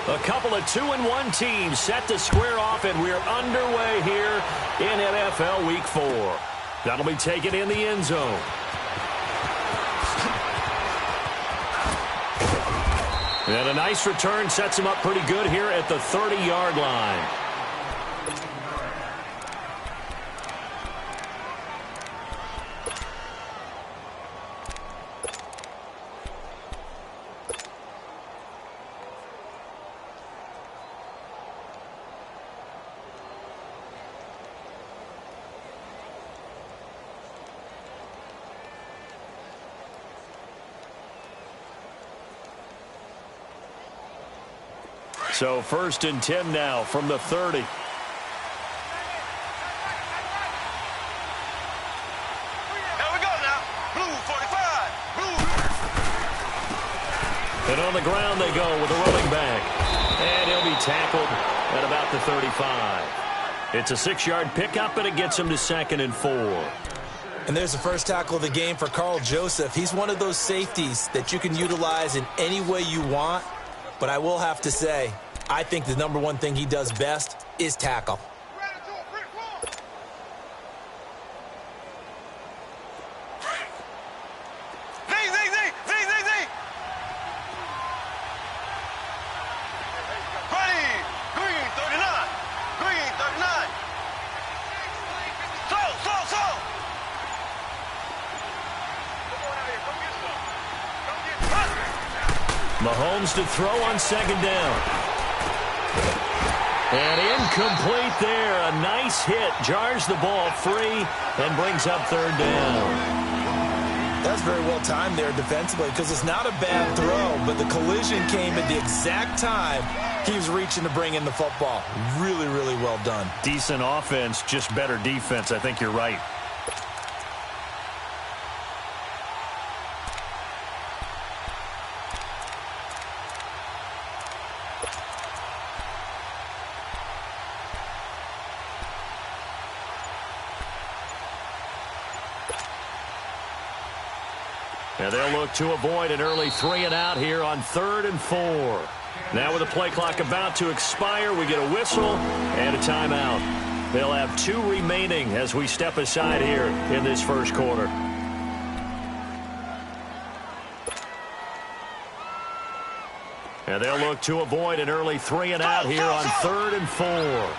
A couple of 2-1 teams set to square off, and we're underway here in NFL Week 4. That'll be taken in the end zone. And a nice return sets him up pretty good here at the 30-yard line. So 1st and 10 now from the 30. And on the ground they go with a running back. And he'll be tackled at about the 35. It's a 6-yard pickup, and it gets him to 2nd and 4. And there's the first tackle of the game for Carl Joseph. He's one of those safeties that you can utilize in any way you want. But I will have to say, I think the number one thing he does best is tackle. Mahomes to throw on 2nd down. And incomplete there. A nice hit. Jars the ball free and brings up 3rd down. That's very well timed there defensively, because it's not a bad throw, but the collision came at the exact time he was reaching to bring in the football. Really, really well done. Decent offense, just better defense. I think you're right. And they'll look to avoid an early 3-and-out here on 3rd and 4. Now with the play clock about to expire, we get a whistle and a timeout. They'll have 2 remaining as we step aside here in this first quarter. And they'll look to avoid an early 3-and-out here on 3rd and 4.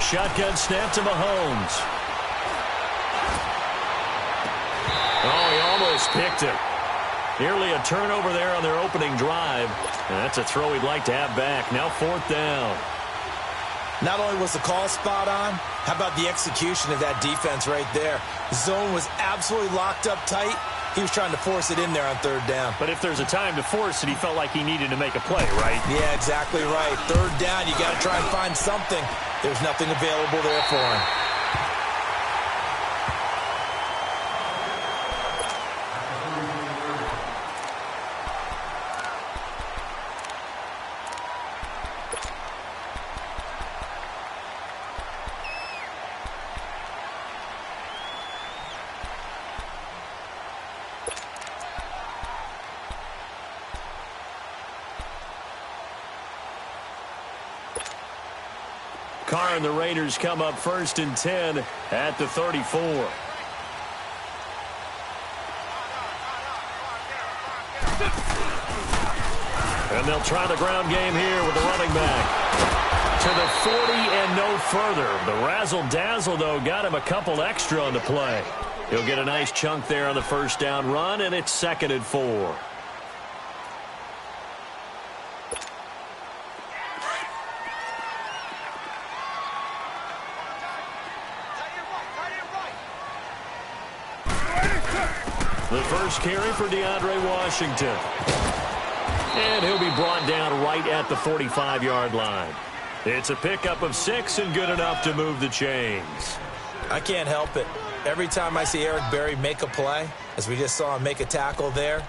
Shotgun snap to Mahomes. Oh, he almost picked it. Nearly a turnover there on their opening drive. And that's a throw he'd like to have back. Now 4th down. Not only was the call spot on, how about the execution of that defense right there? The zone was absolutely locked up tight. He was trying to force it in there on 3rd down. But if there's a time to force it, he felt like he needed to make a play, right? Yeah, exactly right. 3rd down, you got to try and find something. There's nothing available there for him. Carr and the Raiders come up 1st and 10 at the 34. And they'll try the ground game here with the running back. To the 40 and no further. The razzle-dazzle, though, got him a couple extra on the play. He'll get a nice chunk there on the 1st down run, and it's 2nd and 4. The first carry for DeAndre Washington. And he'll be brought down right at the 45-yard line. It's a pickup of 6 and good enough to move the chains. I can't help it. Every time I see Eric Berry make a play, as we just saw him make a tackle there,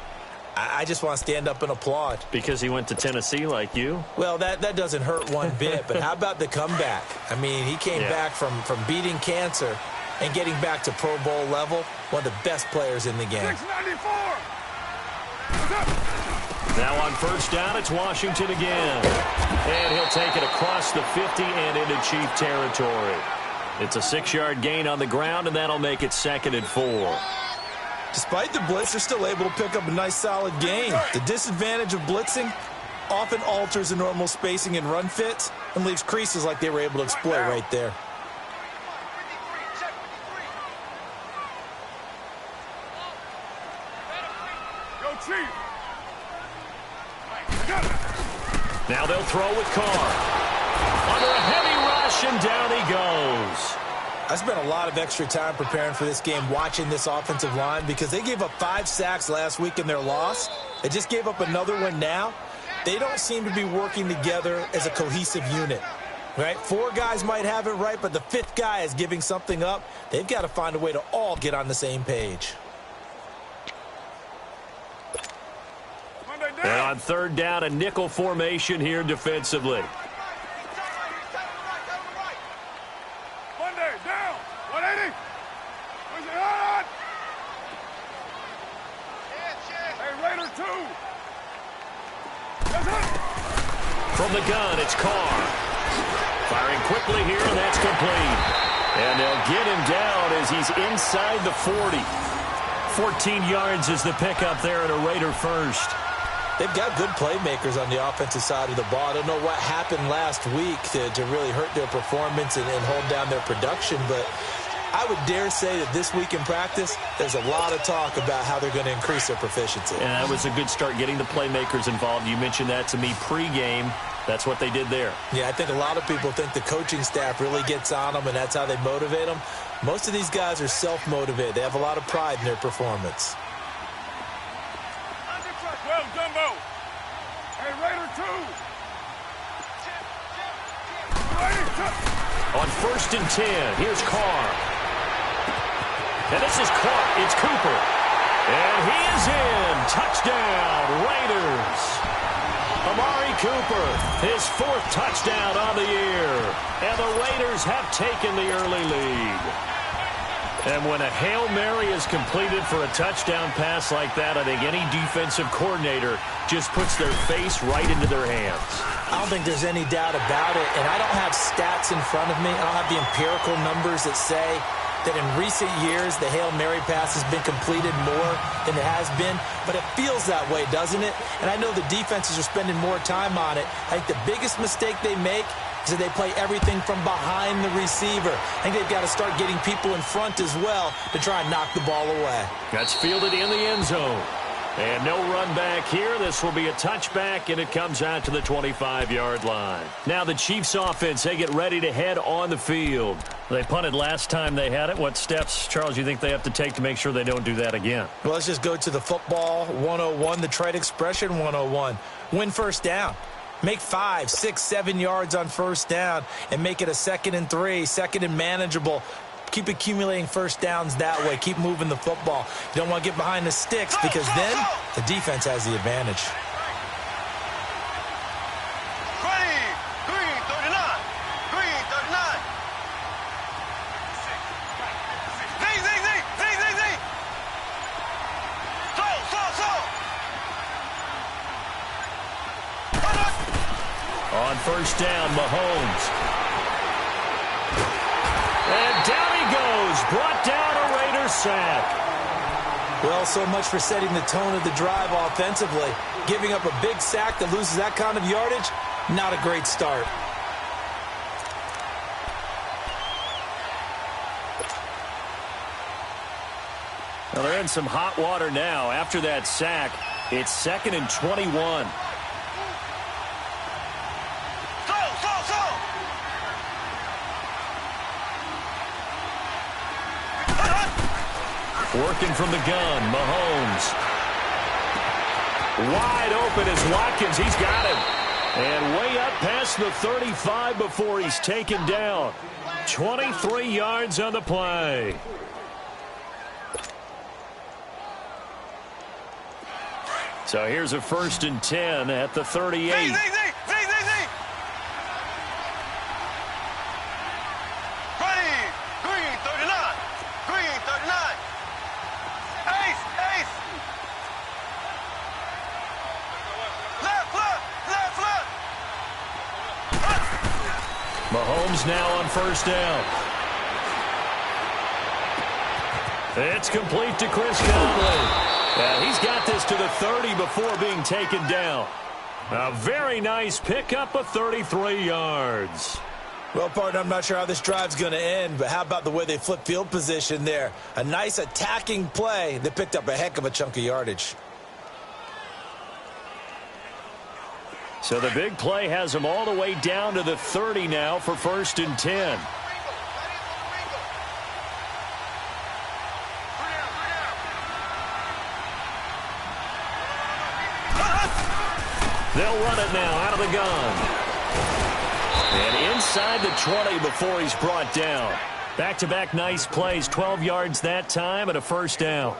I just want to stand up and applaud. Because he went to Tennessee like you? Well, that doesn't hurt one bit, but how about the comeback? I mean, he came back from beating cancer and getting back to Pro Bowl level, one of the best players in the game. 694. Now on first down, it's Washington again. And he'll take it across the 50 and into Chief territory. It's a 6-yard gain on the ground, and that'll make it 2nd and 4. Despite the blitz, they're still able to pick up a nice, solid gain. The disadvantage of blitzing often alters the normal spacing and run fits and leaves creases like they were able to exploit right there. Go, Chief. Now they'll throw with Carr. Under a heavy rush, and down he goes. I spent a lot of extra time preparing for this game, watching this offensive line, because they gave up 5 sacks last week in their loss. They just gave up another one now. They don't seem to be working together as a cohesive unit. Right? 4 guys might have it right, but the 5th guy is giving something up. They've got to find a way to all get on the same page. And on 3rd down, a nickel formation here defensively. Monday, down. 180. Push it on. Hey, Raider 2. That's it. From the gun, it's Carr. Firing quickly here, and that's complete. And they'll get him down as he's inside the 40. 14 yards is the pickup there at a Raider first. They've got good playmakers on the offensive side of the ball. I don't know what happened last week to really hurt their performance and hold down their production, but I would dare say that this week in practice, there's a lot of talk about how they're going to increase their proficiency. And that was a good start, getting the playmakers involved. You mentioned that to me pregame. That's what they did there. Yeah, I think a lot of people think the coaching staff really gets on them, and that's how they motivate them. Most of these guys are self-motivated. They have a lot of pride in their performance. Well, Dumbo. Hey, Raider 2. On 1st and 10, here's Carr. And this is caught. It's Cooper. And he is in. Touchdown, Raiders. Amari Cooper, his 4th touchdown on the year. And the Raiders have taken the early lead. And when a Hail Mary is completed for a touchdown pass like that, I think any defensive coordinator just puts their face right into their hands. I don't think there's any doubt about it, and I don't have stats in front of me. I don't have the empirical numbers that say that in recent years the Hail Mary pass has been completed more than it has been, but it feels that way, doesn't it? And I know the defenses are spending more time on it. I think the biggest mistake they make is that they play everything from behind the receiver. I think they've got to start getting people in front as well to try and knock the ball away. That's fielded in the end zone. And no run back here. This will be a touchback, and it comes out to the 25-yard line. Now the Chiefs offense, they get ready to head on the field. They punted last time they had it. What steps, Charles, you think they have to take to make sure they don't do that again? Well, let's just go to the football 101, the trade expression 101. Win first down. Make 5, 6, 7 yards on first down and make it a 2nd and 3, 2nd and manageable. Keep accumulating first downs that way. Keep moving the football. You don't want to get behind the sticks because then the defense has the advantage. On first down, Mahomes. And down he goes. Brought down a Raiders sack. Well, so much for setting the tone of the drive offensively. Giving up a big sack that loses that kind of yardage, not a great start. Well, they're in some hot water now. After that sack, it's 2nd and 21. Working from the gun, Mahomes. Wide open is Watkins. He's got him. And way up past the 35 before he's taken down. 23 yards on the So here's a 1st and 10 at the 38. Z. Green 39. Green 39. Ace. Left. Mahomes now on 1st down. It's complete to Chris Conley. He's got this to the 30 before being taken down. A very nice pickup of 33 yards. Well, partner, I'm not sure how this drive's going to end, but how about the way they flip field position there? A nice attacking play. They picked up a heck of a chunk of yardage. So the big play has them all the way down to the 30 now for 1st and 10. They'll run it now out of the gun. And inside the 20 before he's brought down. Back-to-back nice plays, 12 yards that time and a 1st down.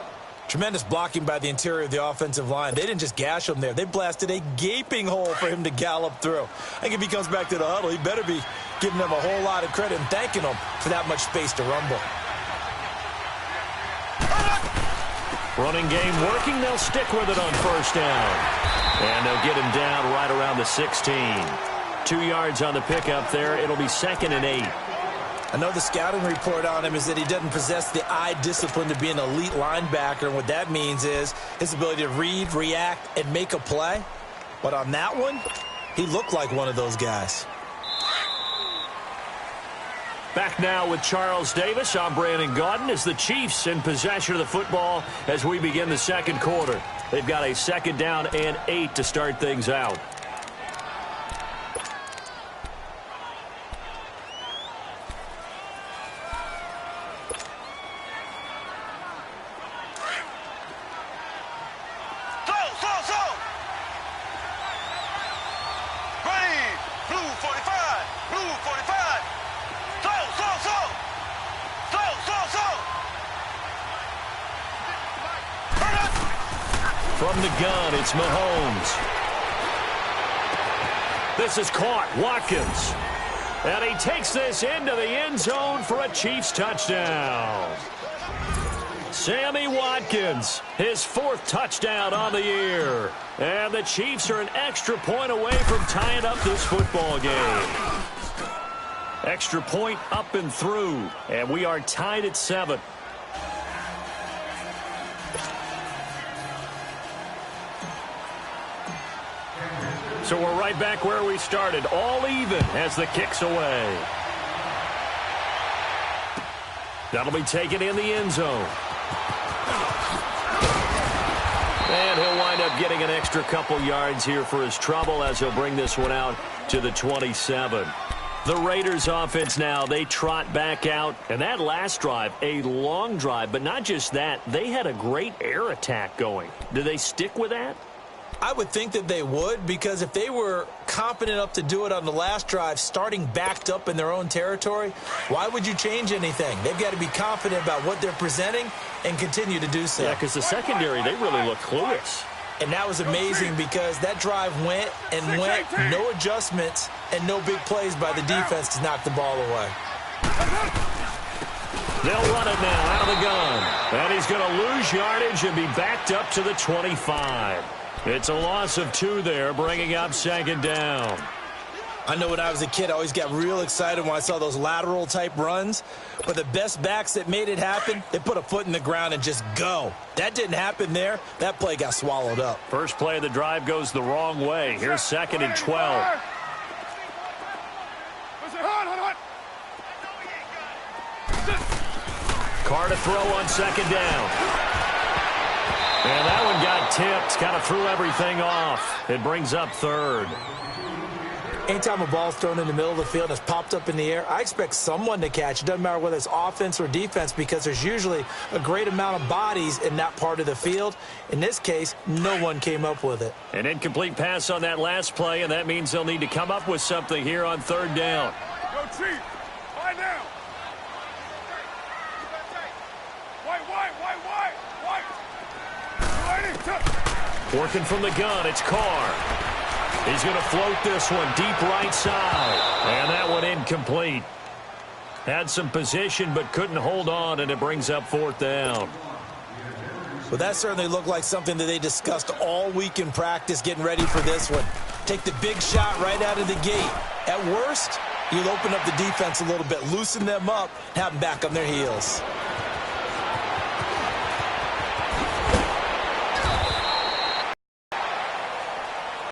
Tremendous blocking by the interior of the offensive line. They didn't just gash him there. They blasted a gaping hole for him to gallop through. I think if he comes back to the huddle, he better be giving them a whole lot of credit and thanking them for that much space to rumble. Running game working. They'll stick with it on 1st down. And they'll get him down right around the 16. 2 yards on the pickup there. It'll be 2nd and 8. I know the scouting report on him is that he doesn't possess the eye discipline to be an elite linebacker. And what that means is his ability to read, react, and make a play. But on that one, he looked like one of those guys. Back now with Charles Davis. I'm Brandon Gaudin as the Chiefs in possession of the football as we begin the 2nd quarter. They've got a 2nd down and 8 to start things out. From the gun, it's Mahomes. This is caught. Watkins. And he takes this into the end zone for a Chiefs touchdown. Sammy Watkins, his 4th touchdown on the year. And the Chiefs are an extra point away from tying up this football game. Extra point up and through. And we are tied at 7. So we're right back where we started, all even as the kick's away. That'll be taken in the end zone. And he'll wind up getting an extra couple yards here for his trouble as he'll bring this one out to the 27. The Raiders offense now, they trot back out. And that last drive, a long drive, but not just that, they had a great air attack going. Do they stick with that? I would think that they would, because if they were confident enough to do it on the last drive, starting backed up in their own territory, why would you change anything? They've got to be confident about what they're presenting and continue to do so. Yeah, because the secondary, they really look clueless. And that was amazing because that drive went and went, no adjustments and no big plays by the defense to knock the ball away. They'll run it now out of the gun. And he's going to lose yardage and be backed up to the 25. It's a loss of 2 there, bringing up 2nd down. I know when I was a kid, I always got real excited when I saw those lateral-type runs. But the best backs that made it happen, they put a foot in the ground and just go. That didn't happen there. That play got swallowed up. First play of the drive goes the wrong way. Here's 2nd and 12. Carr to throw on 2nd down. And that one got tipped, kind of threw everything off. It brings up 3rd. Anytime a ball's thrown in the middle of the field and it's popped up in the air, I expect someone to catch. It doesn't matter whether it's offense or defense because there's usually a great amount of bodies in that part of the field. In this case, no one came up with it. An incomplete pass on that last play, and that means they'll need to come up with something here on 3rd down. Go, Chief. Lie down. White. Working from the gun, it's Carr. He's going to float this one deep right side. And that one incomplete. Had some position but couldn't hold on, and it brings up 4th down. Well, that certainly looked like something that they discussed all week in practice getting ready for this one. Take the big shot right out of the gate. At worst, you'll open up the defense a little bit, loosen them up, have them back on their heels.